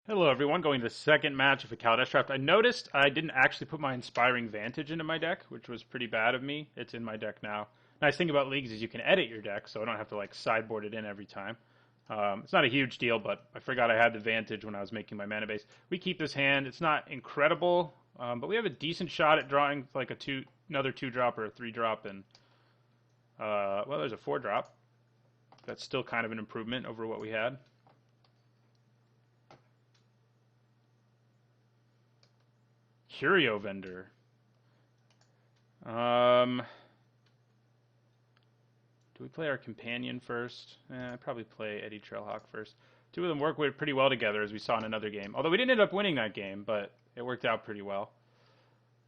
Hello everyone, going to the second match of a Kaladesh draft. I noticed I didn't actually put my Inspiring Vantage into my deck, which was pretty bad of me. It's in my deck now. Nice thing about leagues is you can edit your deck, so I don't have to like sideboard it in every time. It's not a huge deal, but I forgot I had the Vantage when I was making my mana base. We keep this hand. It's not incredible, but we have a decent shot at drawing like another 2-drop or a 3-drop, and well, there's a 4-drop. That's still kind of an improvement over what we had. Curio Vendor. Do we play our companion first? I'd probably play Eddie Trailhawk first. Two of them work pretty well together, as we saw in another game. Although we didn't end up winning that game, but it worked out pretty well.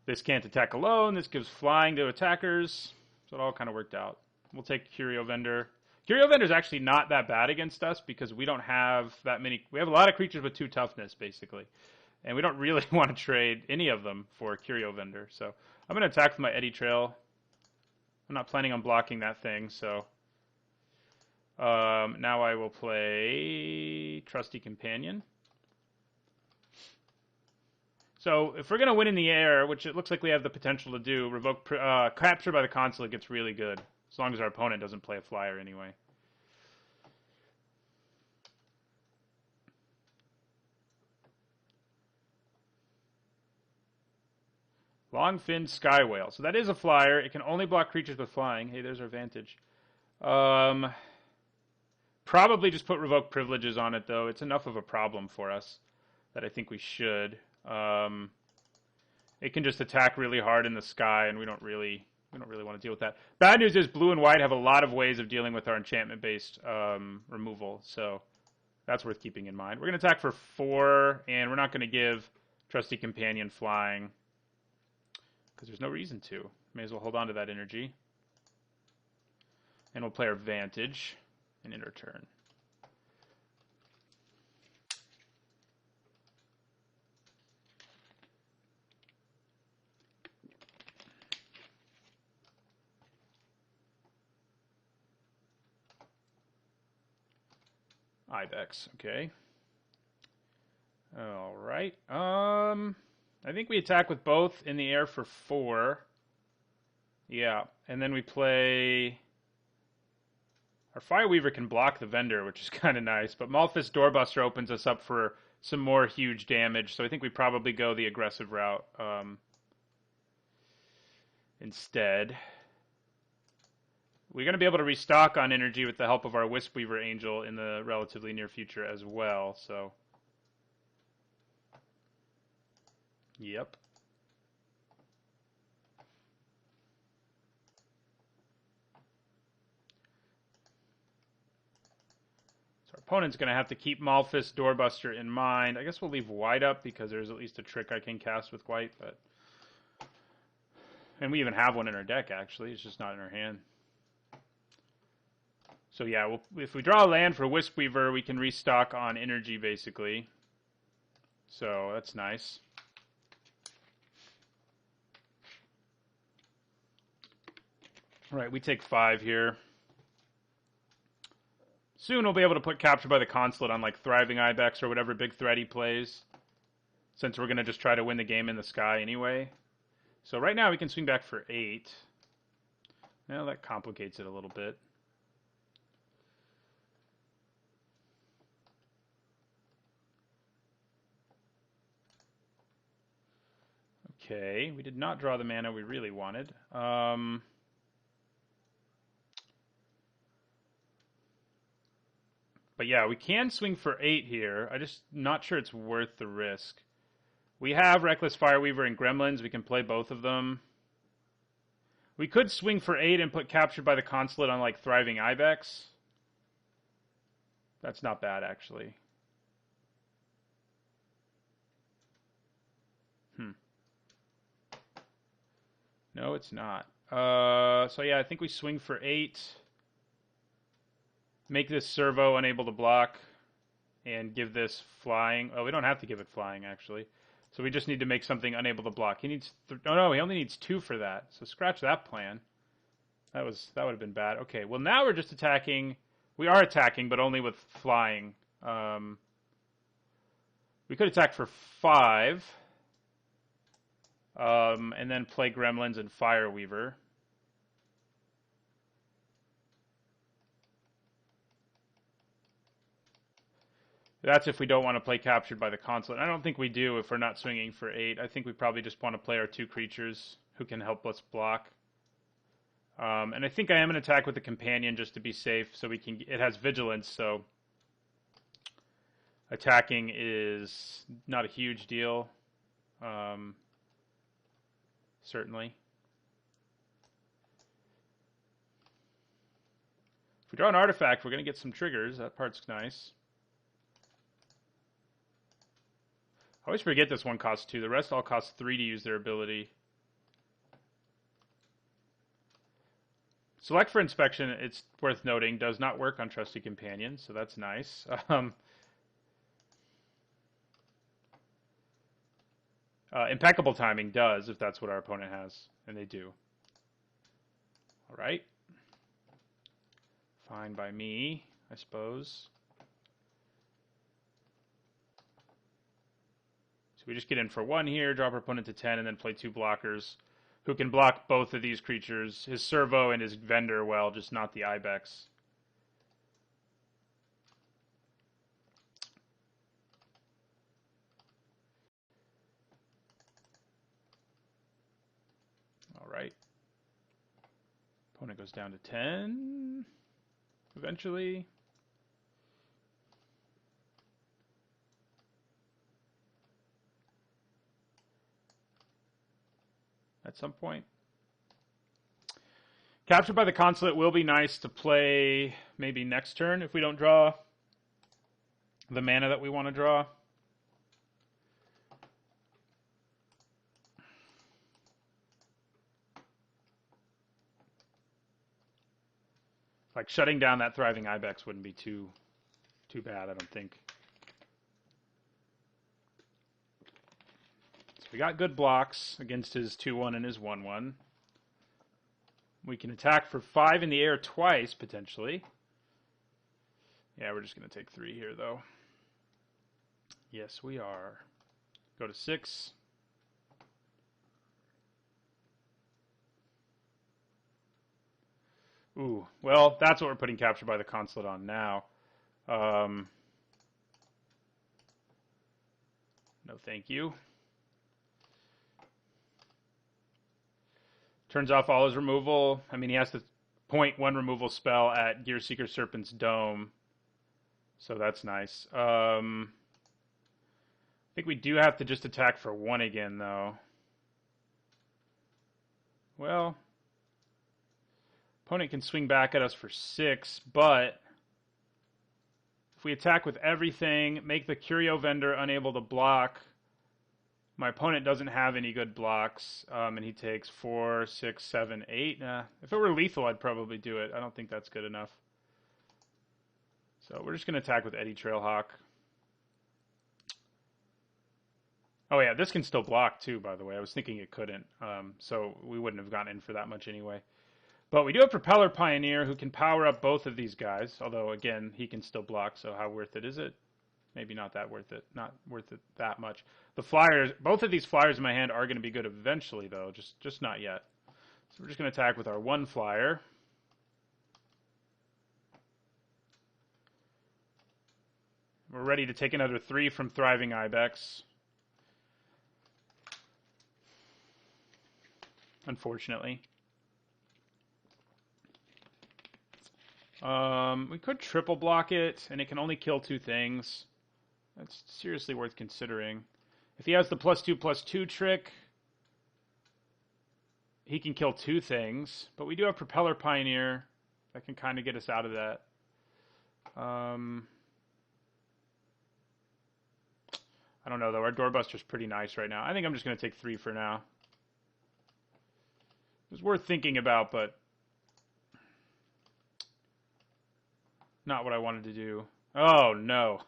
This can't attack alone. This gives flying to attackers. So it all kind of worked out. We'll take Curio Vendor. Curio Vendor is actually not that bad against us because we don't have that many. We have a lot of creatures with 2 toughness, basically. And we don't really want to trade any of them for Curio Vendor. So I'm going to attack with my Eddy Trail. I'm not planning on blocking that thing, so now I will play Trusty Companion. So if we're going to win in the air, which it looks like we have the potential to do, Capture by the Consulate gets really good, as long as our opponent doesn't play a flyer anyway. Long-finned Sky Whale. So that is a flyer. It can only block creatures with flying. Hey, there's our Vantage. Probably just put Revoke Privileges on it, though. It's enough of a problem for us that I think we should. It can just attack really hard in the sky, and we don't really want to deal with that. Bad news is blue and white have a lot of ways of dealing with our enchantment-based removal, so that's worth keeping in mind. We're going to attack for 4, and we're not going to give Trusty Companion flying, because there's no reason to. May as well hold on to that energy. And we'll play our Vantage and end our turn. Ibex, okay. All right. I think we attack with both in the air for 4. Yeah, and then we play... Our Fireweaver can block the Vendor, which is kind of nice, but Malphus Doorbuster opens us up for some more huge damage, so I think we probably go the aggressive route instead. We're going to be able to restock on energy with the help of our Wispweaver Angel in the relatively near future as well, so... Yep. So our opponent's going to have to keep Malphus Doorbuster in mind. I guess we'll leave white up because there's at least a trick I can cast with white, but... And we even have one in our deck, actually. It's just not in our hand. So yeah, if we draw a land for Wispweaver, we can restock on energy, basically. So that's nice. All right, we take 5 here. Soon we'll be able to put Capture by the Consulate on like Thriving Ibex or whatever big threat he plays, since we're going to just try to win the game in the sky anyway. So right now we can swing back for 8. Now that complicates it a little bit. Okay, we did not draw the mana we really wanted. But yeah, we can swing for 8 here. I'm just not sure it's worth the risk. We have Reckless Fireweaver and Gremlins. We can play both of them. We could swing for 8 and put Captured by the Consulate on like Thriving Ibex. That's not bad, actually. No, it's not. So yeah, I think we swing for 8. Make this Servo unable to block. And give this flying. Oh, we don't have to give it flying, actually. So we just need to make something unable to block. He needs... Oh, no, he only needs 2 for that. So scratch that plan. That would have been bad. Okay, well, now we're just attacking. We are attacking, but only with flying. We could attack for 5. And then play Gremlins and Fireweaver. That's if we don't want to play Captured by the Consulate. I don't think we do if we're not swinging for 8. I think we probably just want to play our 2 creatures who can help us block. And I think I am going to attack with the Companion just to be safe, so we can. It has Vigilance, so attacking is not a huge deal. Certainly. If we draw an artifact, we're going to get some triggers. That part's nice. I always forget this one costs 2. The rest all cost 3 to use their ability. Select for Inspection, it's worth noting, does not work on Trusty Companion, so that's nice. Impeccable Timing does, if that's what our opponent has, and they do. All right. Fine by me, I suppose. So we just get in for 1 here, drop our opponent to 10, and then play 2 blockers who can block both of these creatures, his Servo and his Vendor, well, just not the Ibex. All right. Opponent goes down to 10 eventually. At some point. Captured by the Consulate will be nice to play maybe next turn if we don't draw the mana that we want to draw. Like shutting down that Thriving Ibex wouldn't be too bad, I don't think. So we got good blocks against his 2/1 and his 1/1. We can attack for 5 in the air twice, potentially. Yeah, we're just going to take 3 here, though. Yes, we are. Go to 6. Ooh, well, that's what we're putting Captured by the Consulate on now. No, thank you. Turns off all his removal. I mean, he has to point 1 removal spell at Gearseeker Serpent's Dome. So that's nice. I think we do have to just attack for 1 again, though. Well, opponent can swing back at us for 6, but if we attack with everything, make the Curio Vendor unable to block, my opponent doesn't have any good blocks, and he takes 4, 6, 7, 8. If it were lethal, I'd probably do it. I don't think that's good enough. So we're just going to attack with Eddy Trailhawk. Oh yeah, this can still block too, by the way. I was thinking it couldn't, so we wouldn't have gotten in for that much anyway. But we do have Propeller Pioneer who can power up both of these guys, although again, he can still block, so how worth it is it? Maybe not that worth it. Not worth it that much. The flyers, both of these flyers in my hand are going to be good eventually, though, just not yet. So we're just going to attack with our 1 flyer. We're ready to take another 3 from Thriving Ibex. Unfortunately. We could triple block it, and it can only kill 2 things. That's seriously worth considering. If he has the +2/+2 trick, he can kill 2 things. But we do have Propeller Pioneer that can kind of get us out of that. I don't know, though. Our Doorbuster's pretty nice right now. I think I'm just going to take 3 for now. It was worth thinking about, but not what I wanted to do. Oh, no.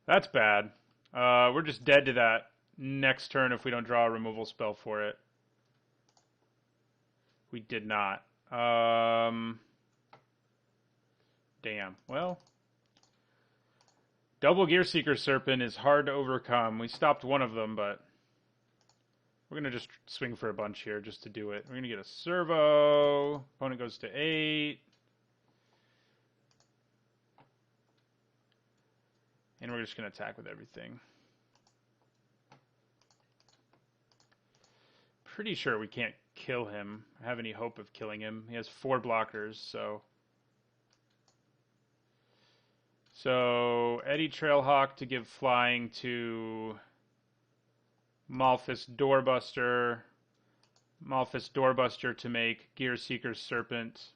That's bad. We're just dead to that next turn if we don't draw a removal spell for it. We did not. Damn. Well, Double Gear Seeker Serpent is hard to overcome. We stopped one of them, but we're going to just swing for a bunch here just to do it. We're going to get a servo. Opponent goes to 8. And we're just going to attack with everything. Pretty sure we can't kill him. I have any hope of killing him. He has 4 blockers, so... So, Eddie Trailhawk to give flying to Malphus Doorbuster. Malphus Doorbuster to make Gear Seeker Serpent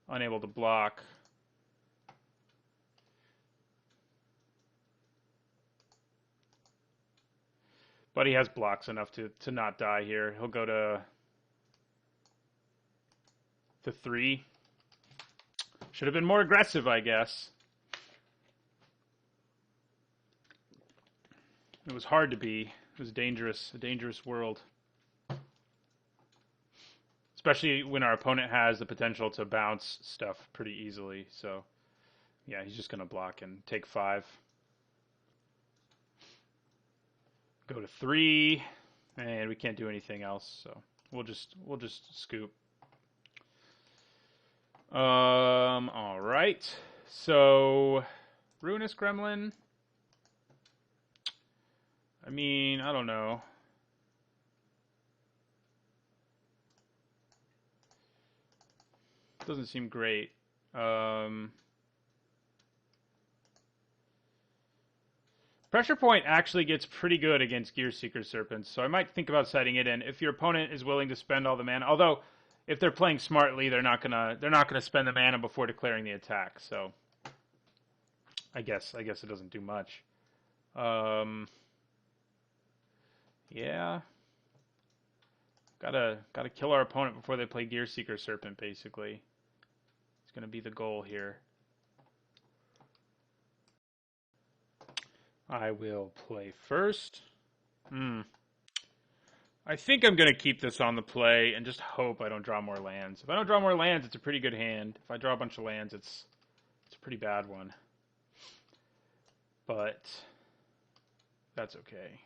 unable to block. But he has blocks enough to not die here. He'll go to 3. Should have been more aggressive, I guess. It was hard to be. It was dangerous, a dangerous world. Especially when our opponent has the potential to bounce stuff pretty easily. So, yeah, he's just going to block and take 5. Go to 3, and we can't do anything else. So we'll just scoop. All right. So, Ruinous Gremlin. I mean, I don't know. Doesn't seem great. Pressure Point actually gets pretty good against Gear Seeker Serpents, so I might think about setting it in if your opponent is willing to spend all the mana. Although, if they're playing smartly, they're not gonna spend the mana before declaring the attack. So, I guess it doesn't do much. Yeah, gotta kill our opponent before they play Gear Seeker Serpent. Basically, it's gonna be the goal here. I will play first. I think I'm going to keep this on the play and just hope I don't draw more lands. If I don't draw more lands, it's a pretty good hand. If I draw a bunch of lands, it's a pretty bad one. But that's okay.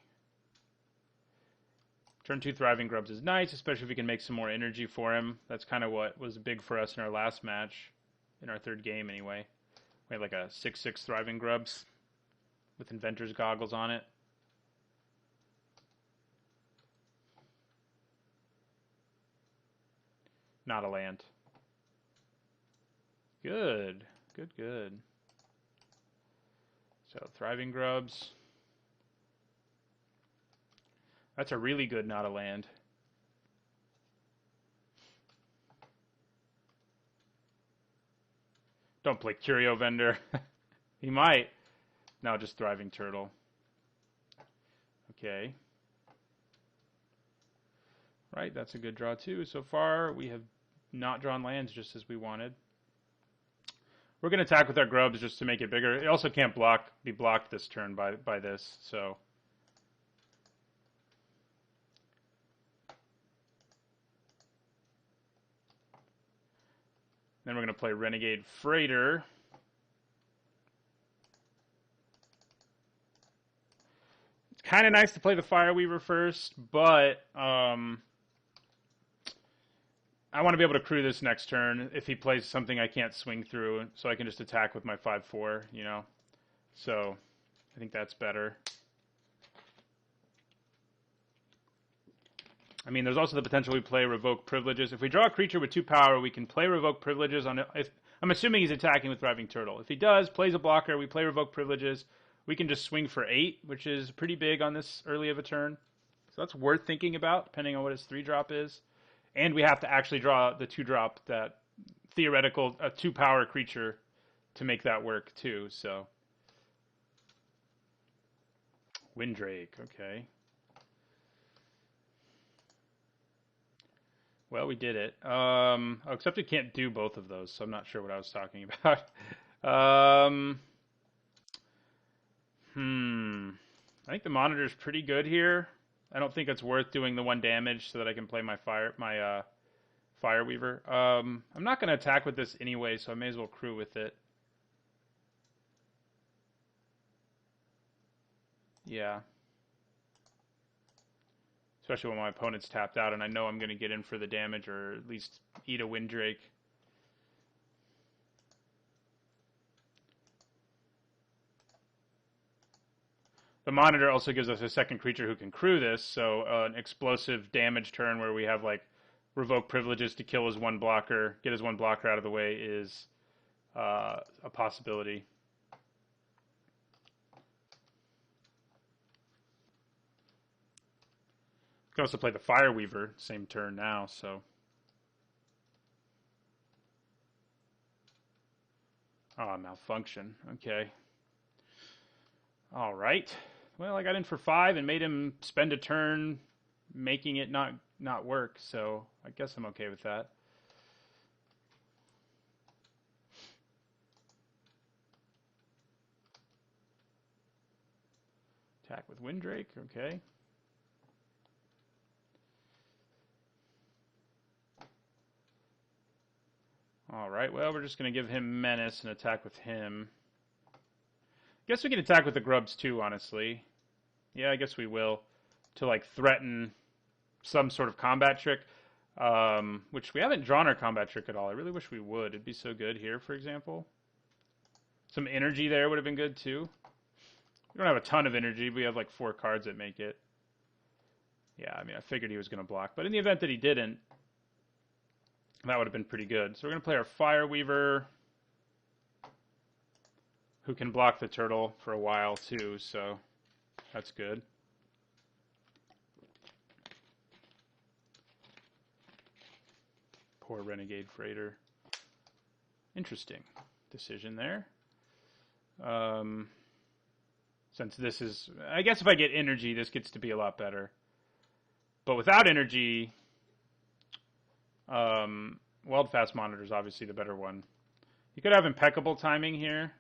Turn 2 Thriving Grubs is nice, especially if we can make some more energy for him. That's kind of what was big for us in our last match, in our third game anyway. We had like a 6/6 Thriving Grubs with Inventor's Goggles on it. Not a land. Good. Good. So, Thriving Grubs. That's a really good not a land. Don't play Curio Vendor. He might. No, just Thriving Turtle. Okay. Right, that's a good draw too. So far, we have not drawn lands just as we wanted. We're going to attack with our grubs just to make it bigger. It also can't be blocked this turn by this, so... Then we're going to play Renegade Freighter. It's kind of nice to play the Fireweaver first, but I want to be able to crew this next turn if he plays something I can't swing through, so I can just attack with my 5/4, you know. So I think that's better. I mean, there's also the potential we play Revoke Privileges. If we draw a creature with 2 power, we can play Revoke Privileges on it. I'm assuming he's attacking with Thriving Turtle. If he does, plays a blocker, we play Revoke Privileges. We can just swing for 8, which is pretty big on this early of a turn. So that's worth thinking about, depending on what his 3-drop is. And we have to actually draw the 2-drop, that theoretical 2-power creature, to make that work too. So, Windrake, okay. Well, we did it. Except we can't do both of those, so I'm not sure what I was talking about. I think the monitor's pretty good here. I don't think it's worth doing the 1 damage so that I can play my Fireweaver. I'm not going to attack with this anyway, so I may as well crew with it. Yeah. Especially when my opponent's tapped out and I know I'm going to get in for the damage or at least eat a Windrake. The Monitor also gives us a second creature who can crew this, so an explosive damage turn where we have like revoke privileges to kill his one blocker, get his one blocker out of the way is a possibility. You can also play the Fireweaver, same turn now, so. Oh, malfunction. Okay. All right. Well, I got in for 5 and made him spend a turn making it not work, so I guess I'm okay with that. Attack with Windrake, okay. All right, well, we're just going to give him Menace and attack with him. Guess we can attack with the grubs too, honestly. Yeah, I guess we will. To like threaten some sort of combat trick, which we haven't drawn our combat trick at all. I really wish we would. It'd be so good here, for example. Some energy there would have been good too. We don't have a ton of energy, but we have like 4 cards that make it. Yeah, I mean, I figured he was going to block. But in the event that he didn't, that would have been pretty good. So we're going to play our Fireweaver, who can block the turtle for a while too, so that's good. Poor Renegade Freighter. Interesting decision there. Since this is, I guess if I get energy, this gets to be a lot better. But without energy, Weldfast Monitor is obviously the better one. You could have impeccable timing here.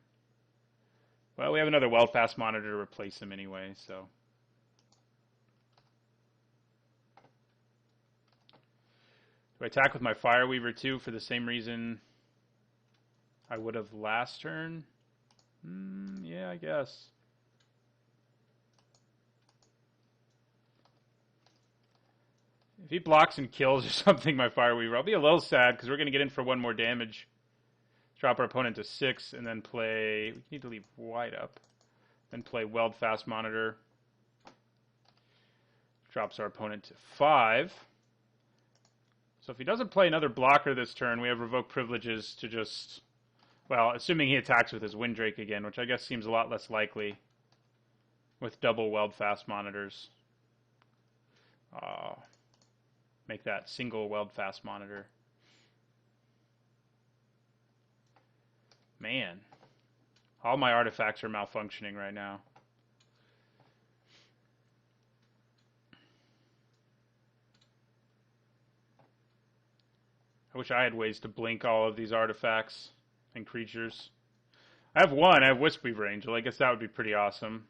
Well, we have another Weldfast Monitor to replace him anyway, so. Do I attack with my Fireweaver too for the same reason I would have last turn? Yeah, I guess. If he blocks and kills or something, my Fireweaver, I'll be a little sad because we're going to get in for 1 more damage. Drop our opponent to 6 and then play... We need to leave white up. Then play Weldfast Monitor. Drops our opponent to 5. So if he doesn't play another blocker this turn, we have Revoke Privileges to just... Well, assuming he attacks with his Windrake again, which I guess seems a lot less likely with double Weldfast Monitors. Make that single Weldfast Monitor. Man, all my artifacts are malfunctioning right now. I wish I had ways to blink all of these artifacts and creatures. I have 1. I have Wispweaver Angel. I guess that would be pretty awesome.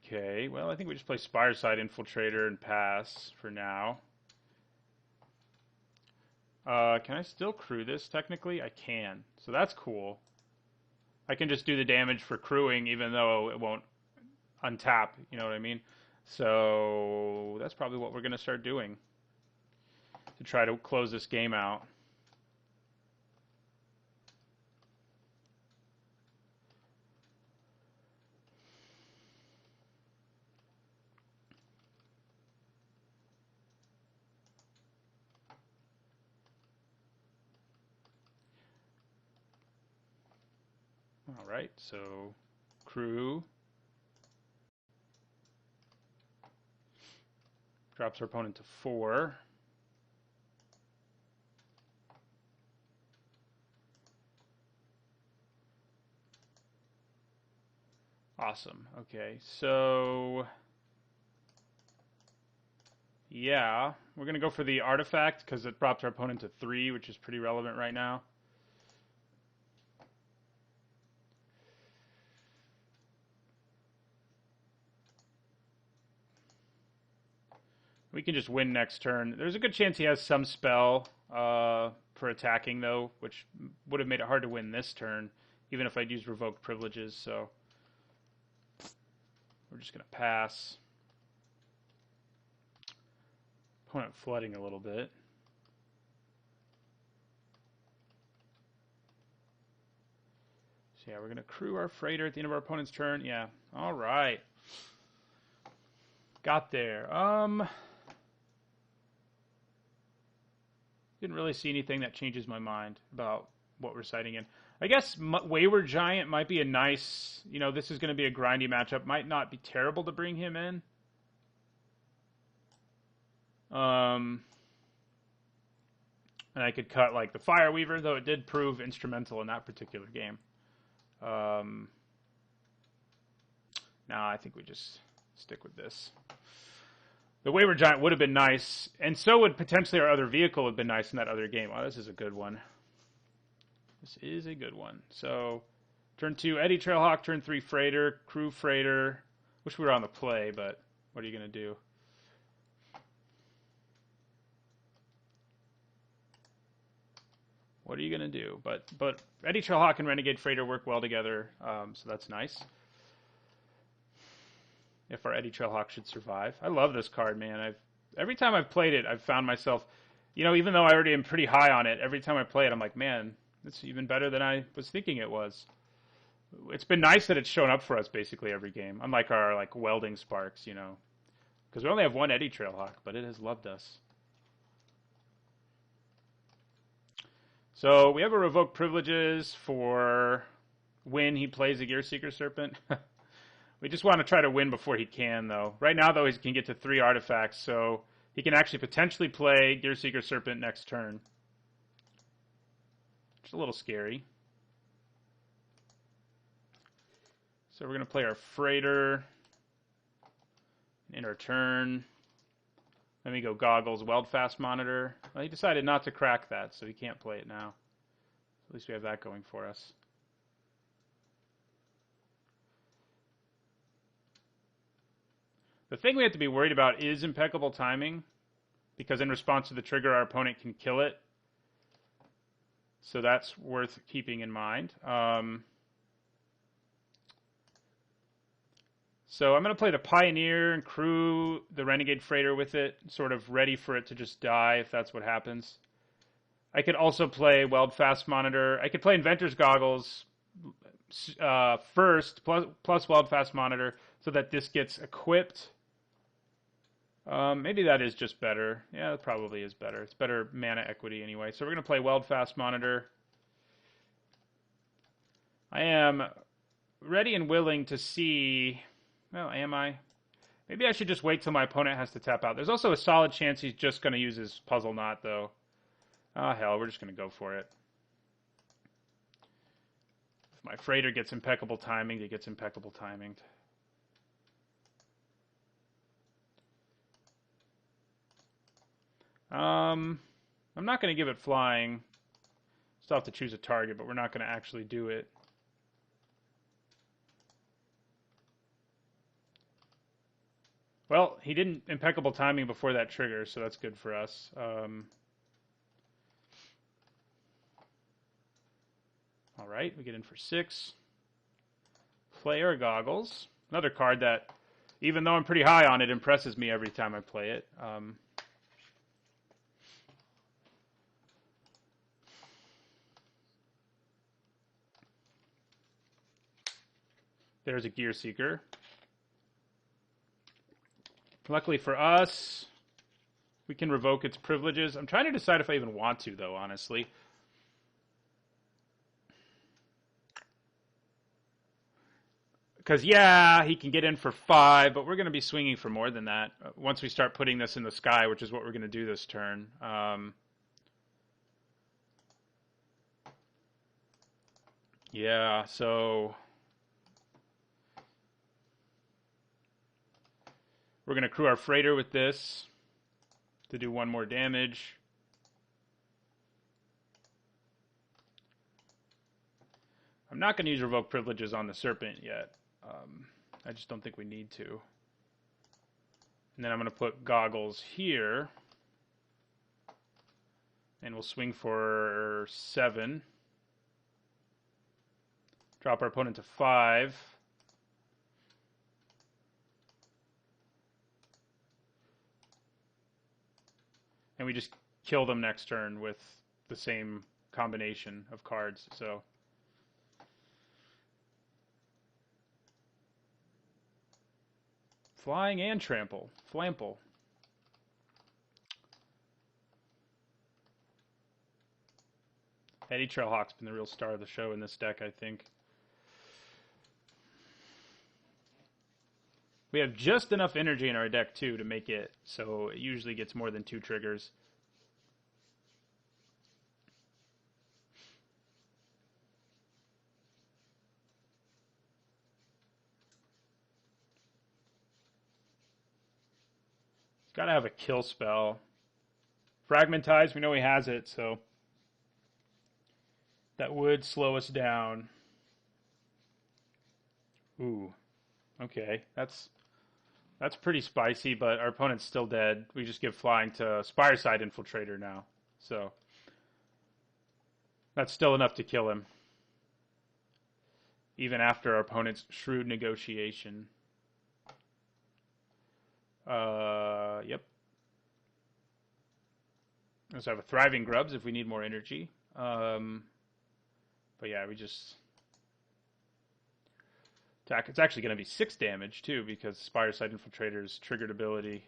Okay, well, I think we just play Spireside Infiltrator and pass for now. Can I still crew this, technically? I can. So that's cool. I can just do the damage for crewing, even though it won't untap, you know what I mean? So that's probably what we're going to start doing to try to close this game out. All right, so crew drops our opponent to 4. Awesome. Okay, so yeah, we're going to go for the artifact because it drops our opponent to 3, which is pretty relevant right now. We can just win next turn. There's a good chance he has some spell for attacking, though, which would have made it hard to win this turn, even if I'd used Revoked Privileges, so... We're just going to pass. Opponent flooding a little bit. So yeah, we're going to crew our freighter at the end of our opponent's turn. Yeah, all right. Got there. Didn't really see anything that changes my mind about what we're sighting in. I guess Wayward Giant might be a nice, this is going to be a grindy matchup. Might not be terrible to bring him in. And I could cut like the Fireweaver, though it did prove instrumental in that particular game. Nah, I think we just stick with this. The Wayward Giant would have been nice, and so would potentially our other vehicle have been nice in that other game. Oh, this is a good one. This is a good one. So, turn 2, Eddie Trailhawk. Turn 3, Freighter. Crew Freighter. Wish we were on the play, but what are you going to do? What are you going to do? But Eddie Trailhawk and Renegade Freighter work well together, so that's nice. If our Eddie Trailhawk should survive. I love this card, man. Every time I've played it, I've found myself, even though I already am pretty high on it, every time I play it, I'm like, man, it's even better than I was thinking it was. It's been nice that it's shown up for us basically every game, unlike our welding sparks, because we only have one Eddie Trailhawk, but it has loved us. So we have a revoke privileges for when he plays a Gearseeker Serpent. We just want to try to win before he can, though. Right now, though, he can get to 3 artifacts, so he can actually potentially play Gearseeker Serpent next turn. It's a little scary. So we're going to play our Freighter in our turn. Then we go Goggles, Weldfast Monitor. Well, he decided not to crack that, so he can't play it now. At least we have that going for us. The thing we have to be worried about is impeccable timing, because in response to the trigger, our opponent can kill it. So that's worth keeping in mind. So I'm going to play the Pioneer and crew the Renegade Freighter with it, sort of ready for it to just die if that's what happens. I could also play Weldfast Monitor. I could play Inventor's Goggles first, plus Weldfast Monitor, so that this gets equipped. Maybe that is just better. Yeah, it probably is better. It's better mana equity anyway. So we're going to play Weldfast Monitor. I am ready and willing to see... Well, am I? Maybe I should just wait till my opponent has to tap out. There's also a solid chance he's just going to use his Puzzle Knot, though. Oh, hell, we're just going to go for it. If my Freighter gets impeccable timing, it gets impeccable timing. I'm not going to give it flying. Still have to choose a target, but we're not going to actually do it. Well, he didn't impeccable timing before that trigger, so that's good for us. All right, we get in for 6. Player Goggles. Another card that, even though I'm pretty high on it, impresses me every time I play it. There's a Gearseeker. Luckily for us, we can revoke its privileges. I'm trying to decide if I even want to, though, honestly. Because, yeah, he can get in for 5, but we're going to be swinging for more than that once we start putting this in the sky, which is what we're going to do this turn. Yeah, so... We're going to crew our Freighter with this to do 1 more damage. I'm not going to use revoke privileges on the Serpent yet. I just don't think we need to. And then I'm going to put Goggles here. And we'll swing for 7. Drop our opponent to 5. and we just kill them next turn with the same combination of cards. So flying and trample, flample. Eddie Trailhawk's been the real star of the show in this deck, I think. We have just enough energy in our deck, too, to make it so it usually gets more than 2 triggers. He's got to have a kill spell. Fragmentize, we know he has it, so that would slow us down. Ooh, okay, that's pretty spicy, but our opponent's still dead. We just give flying to Spireside Infiltrator now, so that's still enough to kill him, even after our opponent's shrewd negotiation. Yep. Let's have a Thriving Grubs if we need more energy. But yeah, we just attack. It's actually going to be 6 damage too, because Spireside Infiltrator's triggered ability.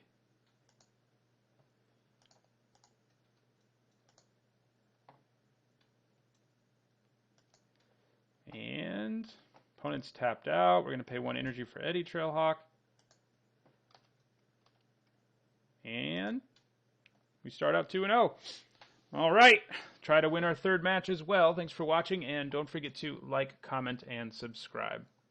And opponent's tapped out. We're going to pay 1 energy for Eddie Trailhawk. And we start out 2-0. All right. Try to win our 3rd match as well. Thanks for watching, and don't forget to like, comment, and subscribe.